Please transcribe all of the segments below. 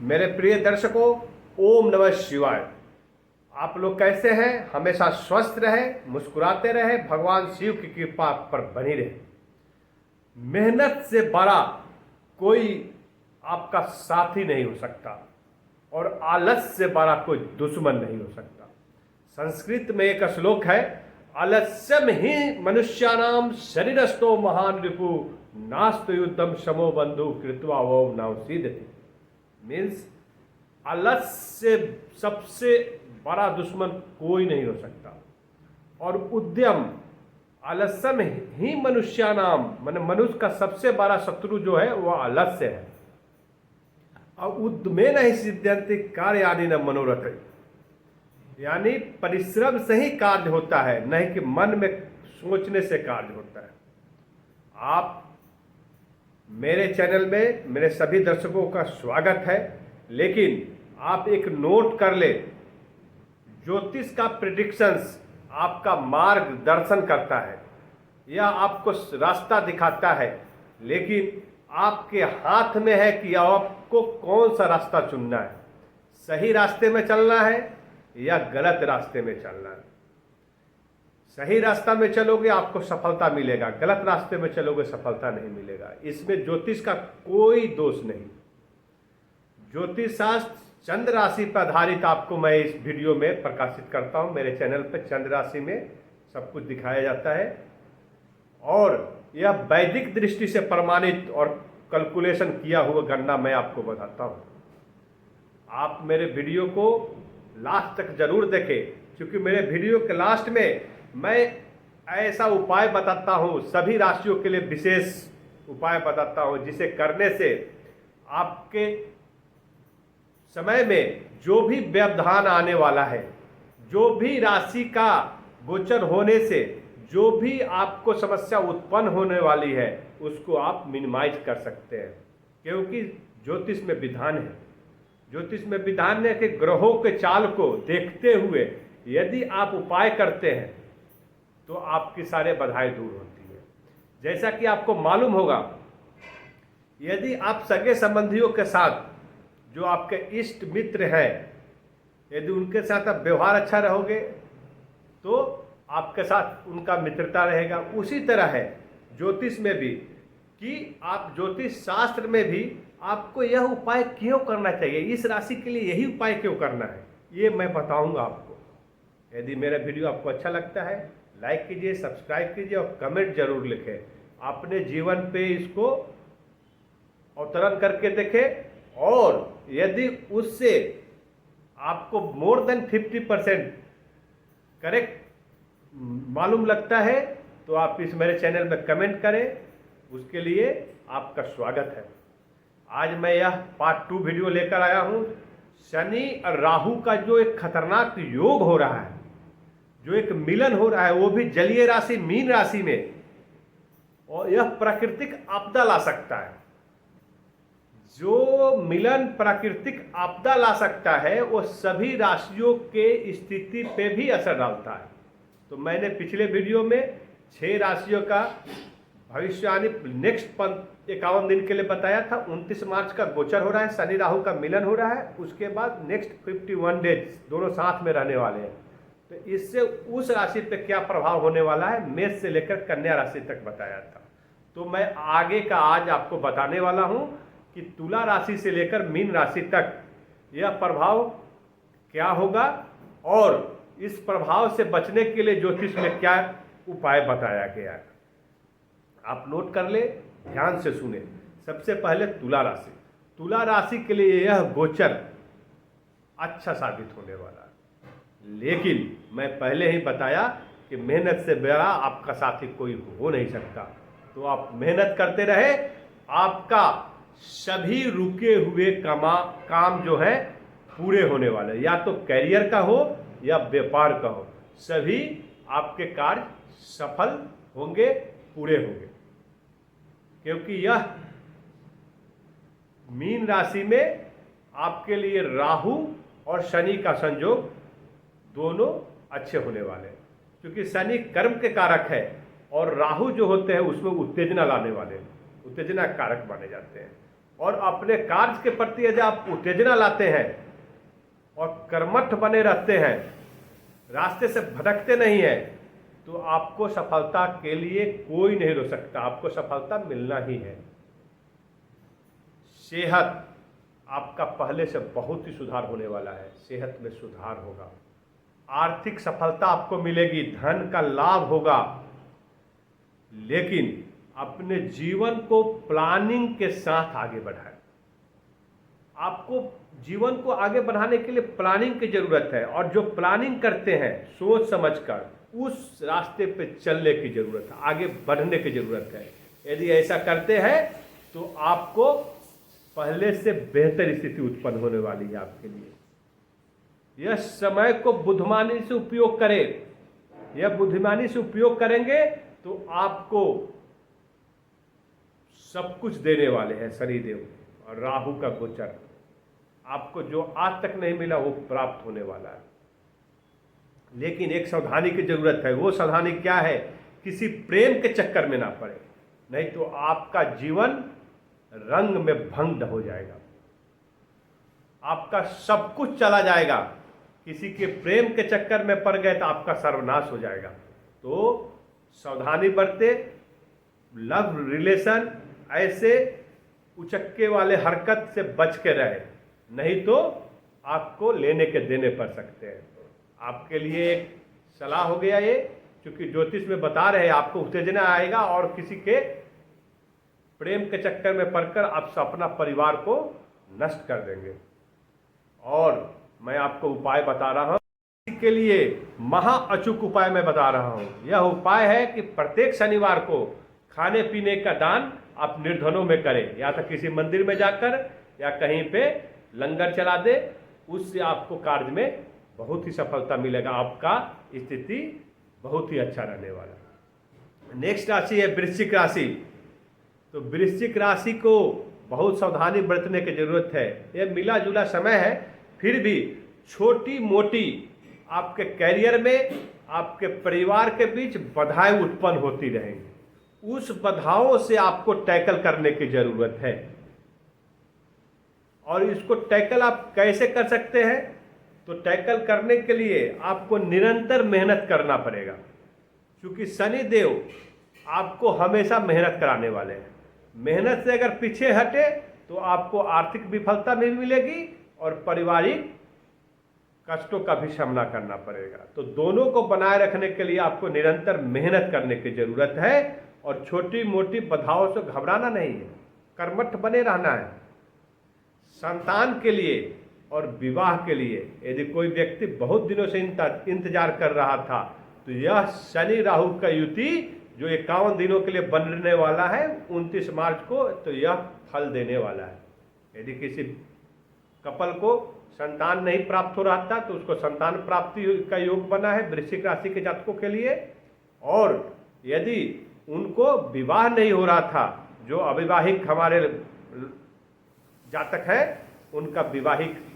मेरे प्रिय दर्शकों, ओम नमः शिवाय। आप लोग कैसे हैं? हमेशा स्वस्थ रहे, मुस्कुराते रहे, भगवान शिव की कृपा आप पर बनी रहे। मेहनत से बड़ा कोई आपका साथी नहीं हो सकता और आलस से बड़ा कोई दुश्मन नहीं हो सकता। संस्कृत में एक श्लोक है, आलस्यम ही मनुष्याणाम शरीरस्थो महान रिपु नास्तु युद्धम शमो बंधु कृत्वा ओम नाउसीदति। मीन्स आलस से सबसे बड़ा दुश्मन कोई नहीं हो सकता। और उद्यम, आलस्यम ही मनुष्याणाम, माने मनुष्य का सबसे बड़ा शत्रु जो है वह आलस्य है। और उद्यमे नहीं सिद्ध्यन्ति कार्याणि न मनोरथ, यानी परिश्रम से ही कार्य होता है, नहीं कि मन में सोचने से कार्य होता है। आप मेरे चैनल में मेरे सभी दर्शकों का स्वागत है, लेकिन आप एक नोट कर ले, ज्योतिष का प्रेडिक्शंस आपका मार्गदर्शन करता है या आपको रास्ता दिखाता है, लेकिन आपके हाथ में है कि आपको कौन सा रास्ता चुनना है। सही रास्ते में चलना है या गलत रास्ते में चलना है। सही रास्ता में चलोगे आपको सफलता मिलेगा, गलत रास्ते में चलोगे सफलता नहीं मिलेगा। इसमें ज्योतिष का कोई दोष नहीं। ज्योतिष शास्त्र चंद्र राशि पर आधारित आपको मैं इस वीडियो में प्रकाशित करता हूं। मेरे चैनल पर चंद्र राशि में सब कुछ दिखाया जाता है और यह वैदिक दृष्टि से प्रमाणित और कैलकुलेशन किया हुआ गणना मैं आपको बताता हूं। आप मेरे वीडियो को लास्ट तक जरूर देखें, क्योंकि मेरे वीडियो के लास्ट में मैं ऐसा उपाय बताता हूं, सभी राशियों के लिए विशेष उपाय बताता हूं, जिसे करने से आपके समय में जो भी व्यवधान आने वाला है, जो भी राशि का गोचर होने से जो भी आपको समस्या उत्पन्न होने वाली है, उसको आप मिनिमाइज कर सकते हैं। क्योंकि ज्योतिष में विधान है, ज्योतिष में विधान है कि ग्रहों के चाल को देखते हुए यदि आप उपाय करते हैं तो आपकी सारे बाधाएं दूर होती है। जैसा कि आपको मालूम होगा, यदि आप सगे संबंधियों के साथ, जो आपके इष्ट मित्र हैं, यदि उनके साथ आप व्यवहार अच्छा रहोगे तो आपके साथ उनका मित्रता रहेगा। उसी तरह है ज्योतिष में भी, कि आप ज्योतिष शास्त्र में भी आपको यह उपाय क्यों करना चाहिए, इस राशि के लिए यही उपाय क्यों करना है, ये मैं बताऊंगा आपको। यदि मेरा वीडियो आपको अच्छा लगता है, लाइक कीजिए, सब्सक्राइब कीजिए और कमेंट जरूर लिखें। अपने जीवन पे इसको अवतरण करके देखें, और यदि उससे आपको मोर देन 50% करेक्ट मालूम लगता है तो आप इस मेरे चैनल में कमेंट करें, उसके लिए आपका स्वागत है। आज मैं यह पार्ट 2 वीडियो लेकर आया हूं। शनि और राहु का जो एक खतरनाक योग हो रहा है, जो एक मिलन हो रहा है, वो भी जलीय राशि मीन राशि में, और यह प्राकृतिक आपदा ला सकता है। जो मिलन प्राकृतिक आपदा ला सकता है वो सभी राशियों के स्थिति पे भी असर डालता है। तो मैंने पिछले वीडियो में 6 राशियों का भविष्यवाणी नेक्स्ट 51 दिन के लिए बताया था। 29 मार्च का गोचर हो रहा है, शनि राहु का मिलन हो रहा है, उसके बाद नेक्स्ट 51 डेज दोनों साथ में रहने वाले हैं। तो इससे उस राशि पे क्या प्रभाव होने वाला है, मेष से लेकर कन्या राशि तक बताया था। तो मैं आगे का आज आपको बताने वाला हूं कि तुला राशि से लेकर मीन राशि तक यह प्रभाव क्या होगा और इस प्रभाव से बचने के लिए ज्योतिष में क्या उपाय बताया गया है। आप नोट कर ले, ध्यान से सुने। सबसे पहले तुला राशि। तुला राशि के लिए यह गोचर अच्छा साबित होने वाला है, लेकिन मैं पहले ही बताया कि मेहनत से बड़ा आपका साथी कोई हो नहीं सकता। तो आप मेहनत करते रहे, आपका सभी रुके हुए काम जो है पूरे होने वाले, या तो करियर का हो या व्यापार का हो, सभी आपके कार्य सफल होंगे, पूरे होंगे। क्योंकि यह मीन राशि में आपके लिए राहु और शनि का संयोग दोनों अच्छे होने वाले हैं। क्योंकि शनि कर्म के कारक है और राहु जो होते हैं उसमें उत्तेजना लाने वाले, उत्तेजना कारक माने जाते हैं। और अपने कार्य के प्रति यदि आप उत्तेजना लाते हैं और कर्मठ बने रहते हैं, रास्ते से भटकते नहीं हैं, तो आपको सफलता के लिए कोई नहीं रोक सकता, आपको सफलता मिलना ही है। सेहत आपका पहले से बहुत ही सुधार होने वाला है, सेहत में सुधार होगा। आर्थिक सफलता आपको मिलेगी, धन का लाभ होगा। लेकिन अपने जीवन को प्लानिंग के साथ आगे बढ़ाएं। आपको जीवन को आगे बढ़ाने के लिए प्लानिंग की जरूरत है, और जो प्लानिंग करते हैं सोच समझकर उस रास्ते पे चलने की जरूरत है, आगे बढ़ने की जरूरत है। यदि ऐसा करते हैं तो आपको पहले से बेहतर स्थिति उत्पन्न होने वाली है आपके लिए। यह समय को बुद्धिमानी से उपयोग करें। यह बुद्धिमानी से उपयोग करेंगे तो आपको सब कुछ देने वाले हैं शनिदेव, और राहु का गोचर आपको जो आज तक नहीं मिला वो प्राप्त होने वाला है। लेकिन एक सावधानी की जरूरत है। वो सावधानी क्या है? किसी प्रेम के चक्कर में ना पड़े, नहीं तो आपका जीवन रंग में भंग हो जाएगा, आपका सब कुछ चला जाएगा। किसी के प्रेम के चक्कर में पड़ गए तो आपका सर्वनाश हो जाएगा। तो सावधानी बरते। लव रिलेशन ऐसे उचक्के वाले हरकत से बच के रहे, नहीं तो आपको लेने के देने पड़ सकते हैं। आपके लिए एक सलाह हो गया ये, क्योंकि ज्योतिष में बता रहे हैं आपको उत्तेजना आएगा और किसी के प्रेम के चक्कर में पड़कर आप अपना परिवार को नष्ट कर देंगे। और मैं आपको उपाय बता रहा हूं, के लिए महा अचूक उपाय मैं बता रहा हूं। यह उपाय है कि प्रत्येक शनिवार को खाने पीने का दान आप निर्धनों में करें, या तो किसी मंदिर में जाकर या कहीं पे लंगर चला दे। उससे आपको कार्य में बहुत ही सफलता मिलेगा, आपका स्थिति बहुत ही अच्छा रहने वाला। नेक्स्ट राशि है वृश्चिक राशि। तो वृश्चिक राशि को बहुत सावधानी बरतने की जरूरत है। यह मिला जुला समय है, फिर भी छोटी मोटी आपके कैरियर में, आपके परिवार के बीच बाधाएं उत्पन्न होती रहेंगी। उस बाधाओं से आपको टैकल करने की जरूरत है। और इसको टैकल आप कैसे कर सकते हैं? तो टैकल करने के लिए आपको निरंतर मेहनत करना पड़ेगा, क्योंकि शनि देव आपको हमेशा मेहनत कराने वाले हैं। मेहनत से अगर पीछे हटे तो आपको आर्थिक विफलता नहीं मिलेगी और पारिवारिक कष्टों का भी सामना करना पड़ेगा। तो दोनों को बनाए रखने के लिए आपको निरंतर मेहनत करने की जरूरत है, और छोटी मोटी बाधाओं से घबराना नहीं है, कर्मठ बने रहना है। संतान के लिए और विवाह के लिए यदि कोई व्यक्ति बहुत दिनों से इंतजार कर रहा था, तो यह शनि राहु का युति जो 51 दिनों के लिए बनने वाला है 29 मार्च को, तो यह फल देने वाला है। यदि किसी कपल को संतान नहीं प्राप्त हो रहा था तो उसको संतान प्राप्ति का योग बना है वृश्चिक राशि के जातकों के लिए। और यदि उनको विवाह नहीं हो रहा था, जो अविवाहित हमारे जातक है, उनका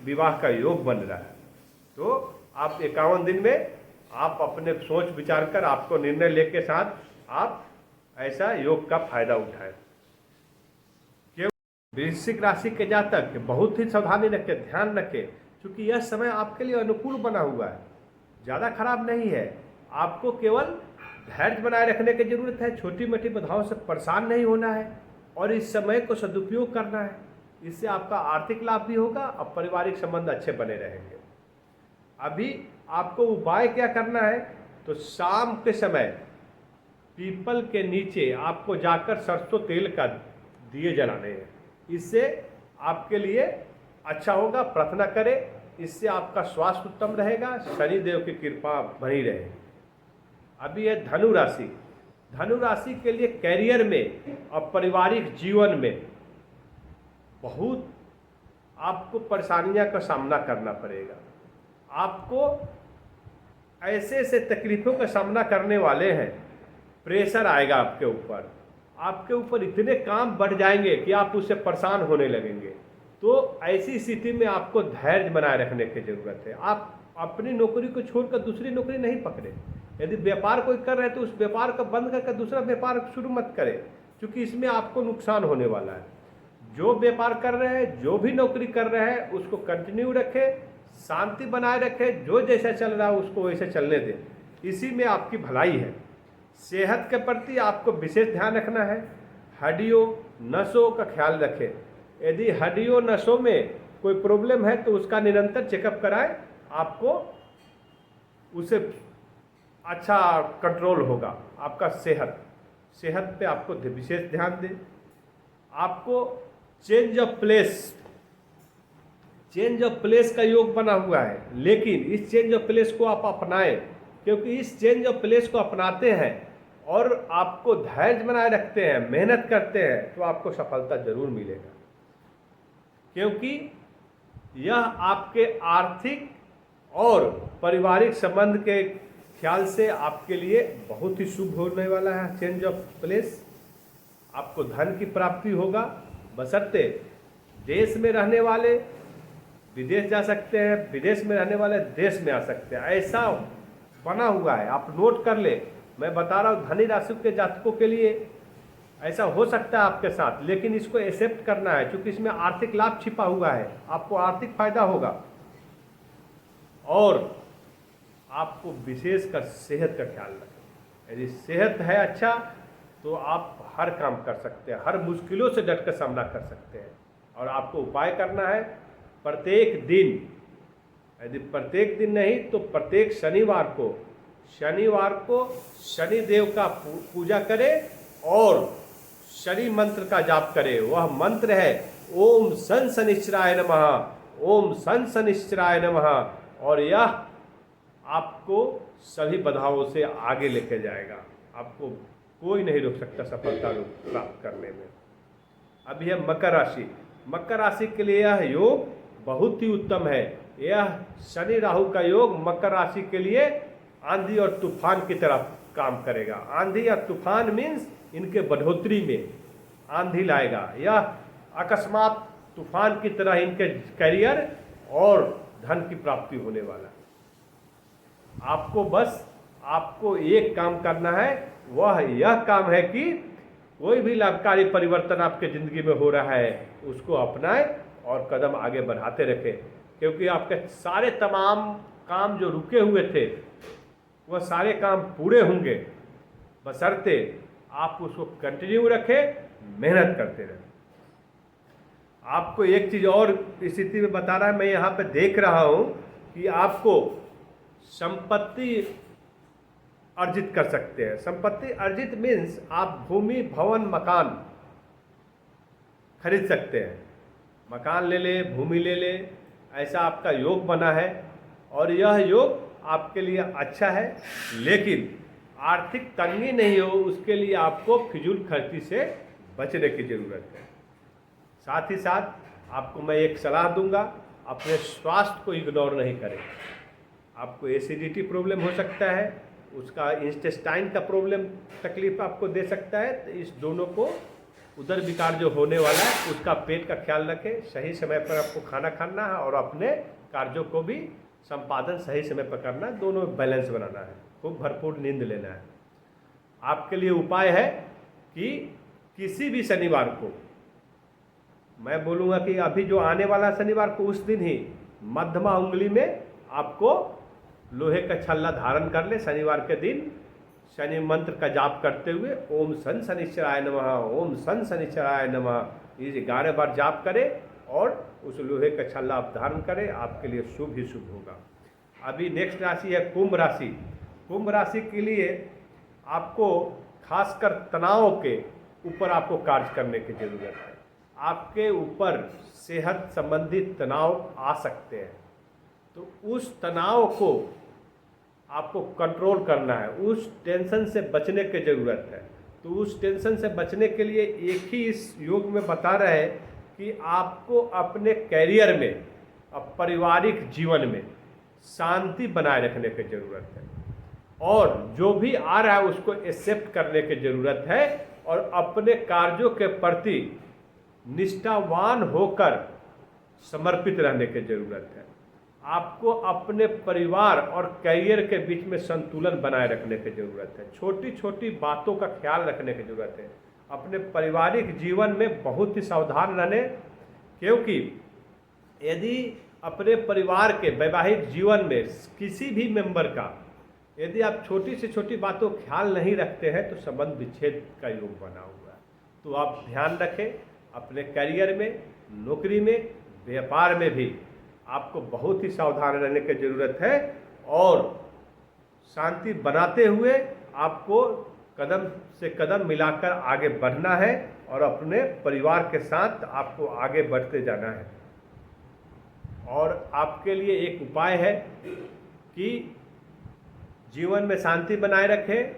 विवाह का योग बन रहा है। तो आप 51 दिन में आप अपने सोच विचार कर आपको निर्णय लेके साथ आप ऐसा योग का फायदा उठाएं। वृश्चिक राशि के जातक बहुत ही सावधानी रखें, ध्यान रखें, क्योंकि यह समय आपके लिए अनुकूल बना हुआ है, ज़्यादा खराब नहीं है। आपको केवल धैर्य बनाए रखने की जरूरत है, छोटी मोटी बाधाओं से परेशान नहीं होना है और इस समय को सदुपयोग करना है। इससे आपका आर्थिक लाभ भी होगा और पारिवारिक संबंध अच्छे बने रहेंगे। अभी आपको उपाय क्या करना है? तो शाम के समय पीपल के नीचे आपको जाकर सरसों तेल का दिए जलाने हैं। इससे आपके लिए अच्छा होगा, प्रार्थना करें, इससे आपका स्वास्थ्य उत्तम रहेगा, शनि देव की कृपा बनी रहे। अभी है धनु राशि। धनु राशि के लिए कैरियर में और पारिवारिक जीवन में बहुत आपको परेशानियां का सामना करना पड़ेगा। आपको ऐसे ऐसे तकलीफों का सामना करने वाले हैं, प्रेशर आएगा आपके ऊपर इतने काम बढ़ जाएंगे कि आप उससे परेशान होने लगेंगे। तो ऐसी स्थिति में आपको धैर्य बनाए रखने की जरूरत है। आप अपनी नौकरी को छोड़कर दूसरी नौकरी नहीं पकड़े। यदि व्यापार कोई कर रहे हैं तो उस व्यापार को बंद करके दूसरा व्यापार शुरू मत करें, क्योंकि इसमें आपको नुकसान होने वाला है। जो व्यापार कर रहे हैं, जो भी नौकरी कर रहे हैं, उसको कंटिन्यू रखें, शांति बनाए रखें, जो जैसा चल रहा है उसको वैसे चलने दें। इसी में आपकी भलाई है। सेहत के प्रति आपको विशेष ध्यान रखना है। हड्डियों नसों का ख्याल रखें। यदि हड्डियों नसों में कोई प्रॉब्लम है तो उसका निरंतर चेकअप कराएं, आपको उसे अच्छा कंट्रोल होगा। आपका सेहत पे आपको विशेष ध्यान दें। आपको चेंज ऑफ प्लेस का योग बना हुआ है, लेकिन इस चेंज ऑफ प्लेस को आप अपनाएं, क्योंकि इस चेंज ऑफ प्लेस को अपनाते हैं और आपको धैर्य बनाए रखते हैं, मेहनत करते हैं, तो आपको सफलता जरूर मिलेगा। क्योंकि यह आपके आर्थिक और पारिवारिक संबंध के ख्याल से आपके लिए बहुत ही शुभ होने वाला है। चेंज ऑफ प्लेस आपको धन की प्राप्ति होगा, बशर्ते देश में रहने वाले विदेश जा सकते हैं, विदेश में रहने वाले देश में आ सकते हैं। ऐसा बना हुआ है, आप नोट कर ले। मैं बता रहा हूँ धनी राशि के जातकों के लिए ऐसा हो सकता है आपके साथ, लेकिन इसको एक्सेप्ट करना है, क्योंकि इसमें आर्थिक लाभ छिपा हुआ है। आपको आर्थिक फायदा होगा और आपको विशेषकर सेहत का ख्याल रखें। यदि सेहत है अच्छा तो आप हर काम कर सकते हैं, हर मुश्किलों से डट कर सामना कर सकते हैं। और आपको उपाय करना है, प्रत्येक दिन, यदि प्रत्येक दिन नहीं तो प्रत्येक शनिवार को शनिदेव का पूजा करें और शनि मंत्र का जाप करें। वह मंत्र है ओम सन शनिश्चराय नमः, ओम सन शनिश्चराय नमः। और यह आपको सभी बाधाओं से आगे लेके जाएगा। आपको कोई नहीं रोक सकता सफलता प्राप्त करने में। अभी है मकर राशि। मकर राशि के लिए यह योग बहुत ही उत्तम है। यह शनि राहु का योग मकर राशि के लिए आंधी और तूफान की तरह काम करेगा। आंधी या तूफान मीन्स इनके बढ़ोतरी में आंधी लाएगा। यह अकस्मात तूफान की तरह इनके करियर और धन की प्राप्ति होने वाला है। आपको एक काम करना है, वह यह काम है कि कोई भी लाभकारी परिवर्तन आपके ज़िंदगी में हो रहा है उसको अपनाएं और कदम आगे बढ़ाते रखें, क्योंकि आपके सारे तमाम काम जो रुके हुए थे वह सारे काम पूरे होंगे, बशर्ते आप उसको कंटिन्यू रखें, मेहनत करते रहें। आपको एक चीज़ और स्थिति में बता रहा है, मैं यहाँ पे देख रहा हूँ कि आपको संपत्ति अर्जित कर सकते हैं। संपत्ति अर्जित मीन्स आप भूमि भवन मकान खरीद सकते हैं। मकान ले ले, भूमि ले ले, ऐसा आपका योग बना है और यह योग आपके लिए अच्छा है। लेकिन आर्थिक तंगी नहीं हो उसके लिए आपको फिजूल खर्ची से बचने की ज़रूरत है। साथ ही साथ आपको मैं एक सलाह दूंगा, अपने स्वास्थ्य को इग्नोर नहीं करें। आपको एसिडिटी प्रॉब्लम हो सकता है, उसका इंटेस्टाइन का प्रॉब्लम तकलीफ आपको दे सकता है। तो इस दोनों को उदर विकार जो होने वाला है उसका पेट का ख्याल रखें। सही समय पर आपको खाना खाना है और अपने कार्यों को भी संपादन सही समय पर करना है। दोनों बैलेंस बनाना है, खूब भरपूर नींद लेना है। आपके लिए उपाय है कि किसी भी शनिवार को, मैं बोलूँगा कि अभी जो आने वाला शनिवार को, उस दिन ही मध्यमा उंगली में आपको लोहे का छल्ला धारण कर ले। शनिवार के दिन शनि मंत्र का जाप करते हुए ओम सन शनिश्चराय नमः, ओम सन शनिश्चराय नमः, ये 11 बार जाप करें और उस लोहे का छल्ला आप धारण करें। आपके लिए शुभ ही शुभ होगा। अभी नेक्स्ट राशि है कुंभ राशि। कुंभ राशि के लिए आपको खासकर तनाव के ऊपर आपको कार्य करने की ज़रूरत है। आपके ऊपर सेहत संबंधित तनाव आ सकते हैं, तो उस तनाव को आपको कंट्रोल करना है, उस टेंशन से बचने की ज़रूरत है। तो उस टेंशन से बचने के लिए एक ही इस योग में बता रहे हैं कि आपको अपने कैरियर में, अब पारिवारिक जीवन में शांति बनाए रखने की ज़रूरत है और जो भी आ रहा है उसको एक्सेप्ट करने की ज़रूरत है और अपने कार्यों के प्रति निष्ठावान होकर समर्पित रहने की ज़रूरत है। आपको अपने परिवार और करियर के बीच में संतुलन बनाए रखने की ज़रूरत है। छोटी छोटी बातों का ख्याल रखने की ज़रूरत है। अपने पारिवारिक जीवन में बहुत ही सावधान रहने, क्योंकि यदि अपने परिवार के वैवाहिक जीवन में किसी भी मेंबर का यदि आप छोटी से छोटी बातों का ख्याल नहीं रखते हैं तो संबंध विच्छेद का योग बना हुआ है। तो आप ध्यान रखें, अपने करियर में, नौकरी में, व्यापार में भी आपको बहुत ही सावधान रहने की ज़रूरत है और शांति बनाते हुए आपको कदम से कदम मिलाकर आगे बढ़ना है और अपने परिवार के साथ आपको आगे बढ़ते जाना है। और आपके लिए एक उपाय है कि जीवन में शांति बनाए रखें,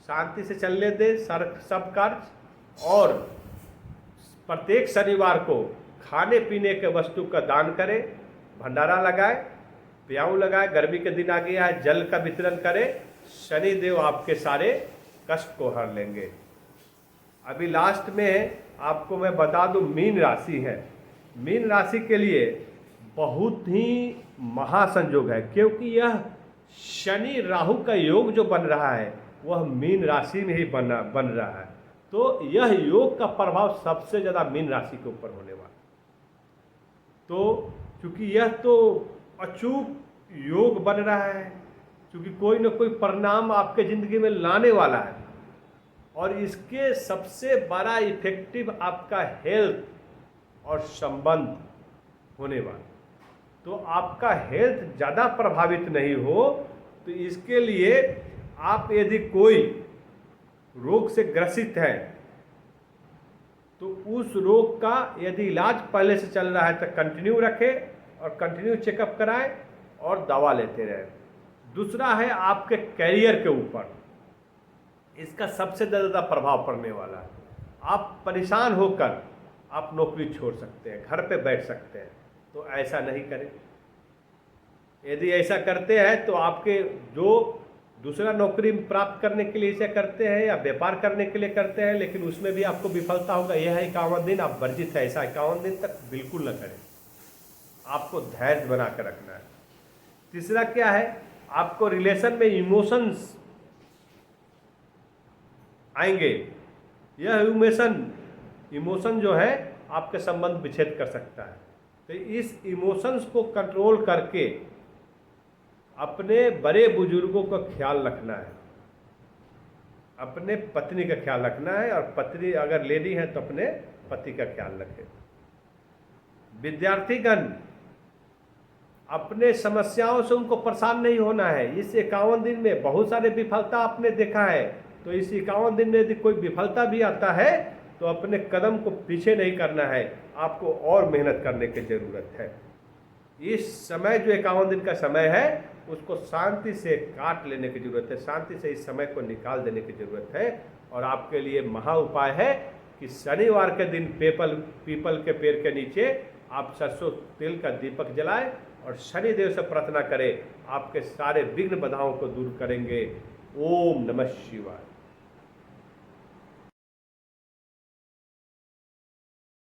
शांति से चलने दें सब कार्य, और प्रत्येक शनिवार को खाने पीने के वस्तु का दान करें, भंडारा लगाए, प्याऊ लगाए, गर्मी के दिन आ गया है, जल का वितरण करें। शनिदेव आपके सारे कष्ट को हर लेंगे। अभी लास्ट में आपको मैं बता दूं, मीन राशि है। मीन राशि के लिए बहुत ही महासंयोग है, क्योंकि यह शनि राहु का योग जो बन रहा है वह मीन राशि में ही बन रहा है। तो यह योग का प्रभाव सबसे ज़्यादा मीन राशि के ऊपर होने वाला। तो चूँकि यह तो अचूक योग बन रहा है, क्योंकि कोई न कोई परिणाम आपके ज़िंदगी में लाने वाला है, और इसके सबसे बड़ा इफेक्टिव आपका हेल्थ और संबंध होने वाला। तो आपका हेल्थ ज़्यादा प्रभावित नहीं हो, तो इसके लिए आप यदि कोई रोग से ग्रसित है तो उस रोग का यदि इलाज पहले से चल रहा है तो कंटिन्यू रखें और कंटिन्यू चेकअप कराएं और दवा लेते रहें। दूसरा है आपके कैरियर के ऊपर, इसका सबसे ज़्यादा प्रभाव पड़ने वाला है। आप परेशान होकर आप नौकरी छोड़ सकते हैं, घर पे बैठ सकते हैं, तो ऐसा नहीं करें। यदि ऐसा करते हैं तो आपके जो दूसरा नौकरी प्राप्त करने के लिए ऐसा करते हैं या व्यापार करने के लिए करते हैं, लेकिन उसमें भी आपको विफलता होगा, यह 51 दिन आप वर्जित है, ऐसा 51 दिन तक बिल्कुल न करें। आपको धैर्य बना कर रखना है। तीसरा क्या है, आपको रिलेशन में इमोशंस आएंगे। यह इमोशन जो है आपके संबंध विच्छेद कर सकता है। तो इस इमोशंस को कंट्रोल करके अपने बड़े बुजुर्गों का ख्याल रखना है, अपने पत्नी का ख्याल रखना है, और पत्नी अगर लेडी है तो अपने पति का ख्याल रखें। विद्यार्थीगण अपने समस्याओं से उनको परेशान नहीं होना है। इस 51 दिन में बहुत सारे विफलता आपने देखा है, तो इस 51 दिन में यदि कोई विफलता भी आता है तो अपने कदम को पीछे नहीं करना है, आपको और मेहनत करने की ज़रूरत है। इस समय जो 51 दिन का समय है उसको शांति से काट लेने की ज़रूरत है, शांति से इस समय को निकाल देने की ज़रूरत है। और आपके लिए महा उपाय है कि शनिवार के दिन पीपल के पेड़ के नीचे आप सरसों तेल का दीपक जलाएं और शनिदेव से प्रार्थना करें, आपके सारे विघ्न बाधाओं को दूर करेंगे। ओम नमः शिवाय।